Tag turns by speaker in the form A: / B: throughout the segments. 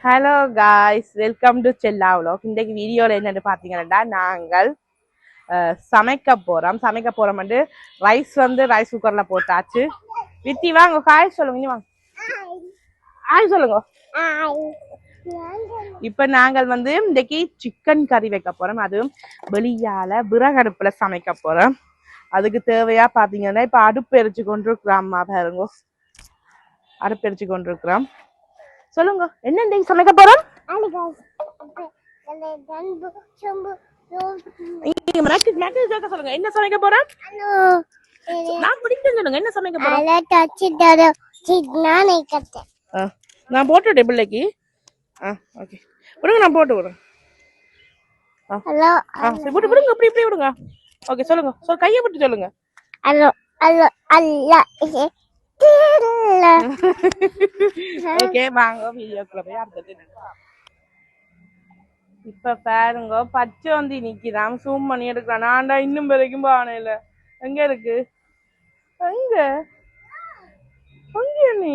A: Hello guys, welcome to செல்லா vlog. இன்றைக்கு வீடியோவில் என்னென்னு பார்த்தீங்கன்னா நாங்கள் சமைக்க போகிறோம் வந்து ரைஸ் குக்கரில் போட்டாச்சு. வித்தி வாங்க, ஹாய் சொல்லுங்க, இங்க வாங்க, ஹாய் சொல்லுங்க. இப்போ நாங்கள் வந்து இன்றைக்கு சிக்கன் கறி வைக்க போகிறோம். அதுவும் வெளியால் விறகடுப்பில் சமைக்க போகிறோம். அதுக்கு தேவையா பார்த்தீங்கன்னா இப்போ அடுப்பு எரிச்சு கொண்டிருக்கிறோம். அம்மா பாருங்க, அடுப்பு எரிச்சு கொண்டிருக்கிறோம். சொல்லுங்க, என்ன இன்றைக்கு சமைக்க போகிறோம்? சொல்லுங்க, என்ன சமைக்க போறோம்? நான் பிடிக்கும் சொல்லுங்க, என்ன சமைக்க போறோம்? நான் போட்டுட்டேன் பிள்ளைக்கு. ஓகே, விடுங்க, நான் போட்டு விடுறேன். விடுங்க, இப்படி இப்படி விடுங்க. ஓகே, சொல்லுங்க, கையை விட்டு சொல்லுங்க. ஓகே, வாங்க வீடியோக்குள்ள போய் அடுத்தது. இப்ப பாருங்க, பச்சை வந்து நிக்கிறான், சூம் பண்ணி எடுக்கிறான். நான்டா இன்னும் வரைக்கும் பானையில எங்க இருக்கு, எங்க அங்க நீ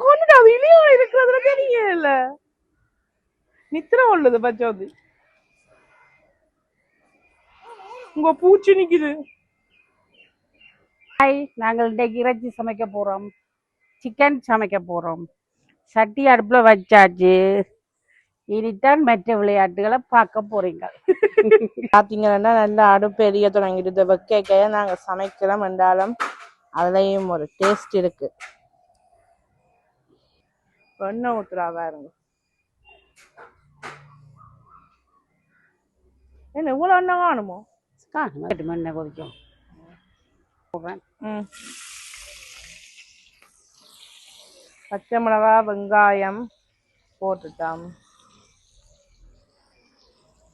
A: கொண்டுட்டா வெளியே இருக்கிறதுல தெரியல. நித்திர உள்ளது பச்சை வந்து உங்க பூச்சி நிக்குது.
B: நாங்கள் இன்றைக்கு இறைச்சி சமைக்க போறோம், சிக்கன் சமைக்க போறோம். சட்டி அடுப்புல வச்சாச்சு. இனித்தான் மற்ற விளையாட்டுகளை பார்க்க போறீங்க.
A: பாத்தீங்கன்னா நல்லா அடுப்பு எரிய தொடங்கிட்டு வைக்க நாங்க சமைக்கிறோம் என்றாலும் அதுலயும் ஒரு டேஸ்ட் இருக்கு. எண்ணெய் ஊத்துறாவா இருங்க. என்ன இவ்வளவு எண்ணெய் காணுமோ?
B: எண்ணெய் கொதிக்கும்.
A: பச்சை மிளகா, வெங்காயம் போட்டுட்டோம்.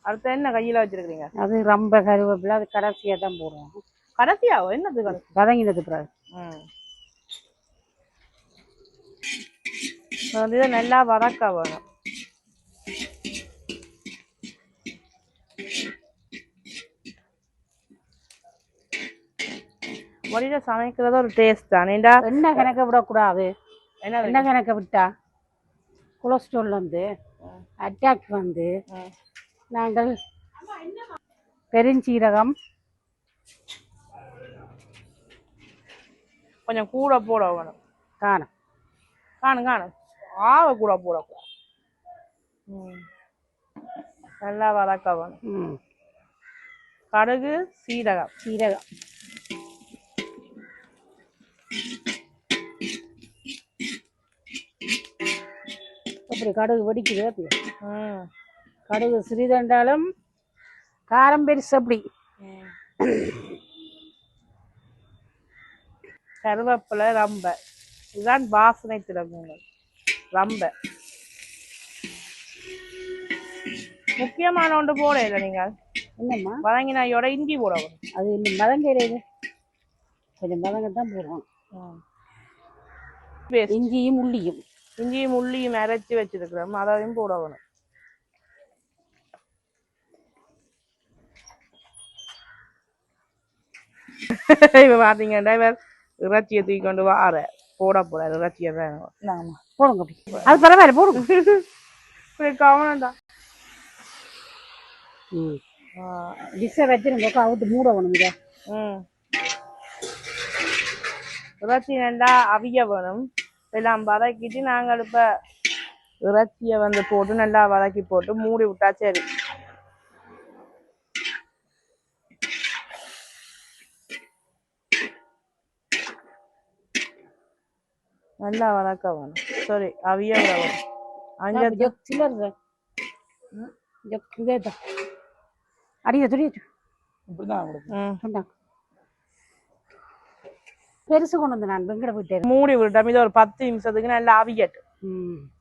A: அடுத்து என்ன கையில வச்சிருக்கீங்க?
B: அது ரொம்ப கருவேப்பிலை, அது கடைசியா தான் போடுவோம்.
A: கடைசியாவோ? என்னது கடைசி?
B: வதங்கினது பிறகு.
A: இதை நல்லா வதக்க வேணும். வழியில சமைக்கிறது ஒரு டேஸ்ட் தான்.
B: என்ன கணக்க விடக்கூடாது. என்ன கணக்க விட்டா கொலஸ்ட்ரால் வந்து அட்டாக் வந்து நாங்கள் பெருஞ்சீரகம்
A: கொஞ்சம் கூட போட வேணும்.
B: காணும்
A: காணும் காணும் ஆவ கூட போடக்கூடாது. நல்லா வதக்க வேணும். கடுகு, சீரகம்
B: அப்படி கடுகு வெடிக்குது. அப்படி கடுகு சிறிதண்டாலும் காரம் பெருசு. அப்படி
A: கருவேப்பிலை, ரம்ப, இதுதான் வாசனை திரவங்கள். ரம்ப முக்கியமான ஒன்று போட இல்லை. நீங்கள்
B: என்னம்மா
A: வதங்கினாயோட இஞ்சி போடணும்.
B: அது இன்னும் மதங்கிறது கொஞ்சம் மதங்கத்தான் போடுவோம். இஞ்சியும் உள்ளியும்
A: அரைச்சி வச்சிருக்கிறோம், அதையும் போடணும். இப்ப பாத்தீங்கன்னா இவர் இறைச்சியை தூக்கி கொண்டு வார போட போறாரு. இறைச்சியை
B: போடுங்க, அது பரவாயில்ல, போடுங்க.
A: கவனம் தான்.
B: டிஷ்ஷை வச்சிருங்க, அவுட்டு மூட வேணும். இதை
A: இறைச்சி நல்லா அவிய வேணும். எல்லாம் வதக்கிட்டு நாங்கள் இப்ப இறைச்சியை வந்து போட்டு நல்லா வதக்கி போட்டு மூடி விட்டா சரி. நல்லா வதக்க வேணும். சரி, அவிய வேணும்.
B: பெருசு கொண்டு வந்து நான் வெங்கட போயிட்டேன்.
A: மூடி விட்டோம். இது ஒரு 10 நிமிஷத்துக்கு நல்லா அவியட்டு.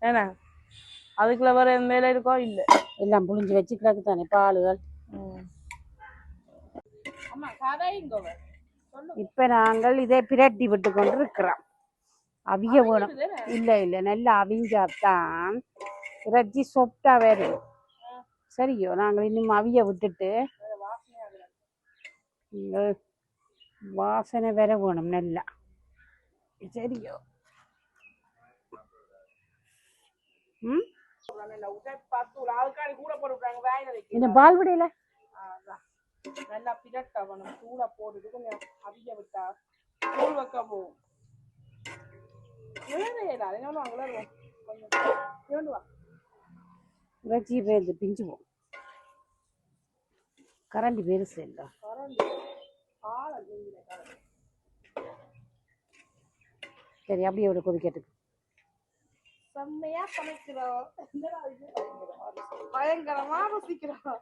A: ஏன்னா அதுக்குள்ள வேற மேல இருக்கோ இல்ல,
B: எல்லாம் புளிஞ்சு வச்சு கிடக்கு தானே பாலுகள். இப்ப நாங்கள் இதை பிரட்டி விட்டு கொண்டு இருக்கிறோம். அவிய வேணும். இல்ல நல்லா அவிஞ்சாத்தான் இறைச்சி சொப்டா வேணும். சரியோ, நாங்கள் இன்னும் அவிய விட்டுட்டு வாசனை வேற வேணும் நல்லா. சரியோ, இந்த பால் விடையில
A: நல்லா பிரட்டவனும் தூளை போட்டுட்டு கொஞ்சம் அவிய விட்டா தூள் வைக்க போகும்.
B: இறைச்சி பேருந்து பிஞ்சுவோம். கரண்டி பெருசு இல்லை. சரி அப்படியே ஒரு கொதிக்கட்டுக்கு.
A: செம்மையா சமைக்கிறோம், பயங்கரமா ருசிக்கிறோம்.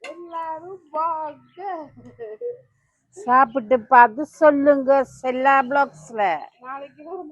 A: எல்லாரும் வாங்க
B: சாப்பிட்டு பார்த்து சொல்லுங்க செல்லா பிளாக்ஸ்ல.
A: நாளைக்கு ஒரு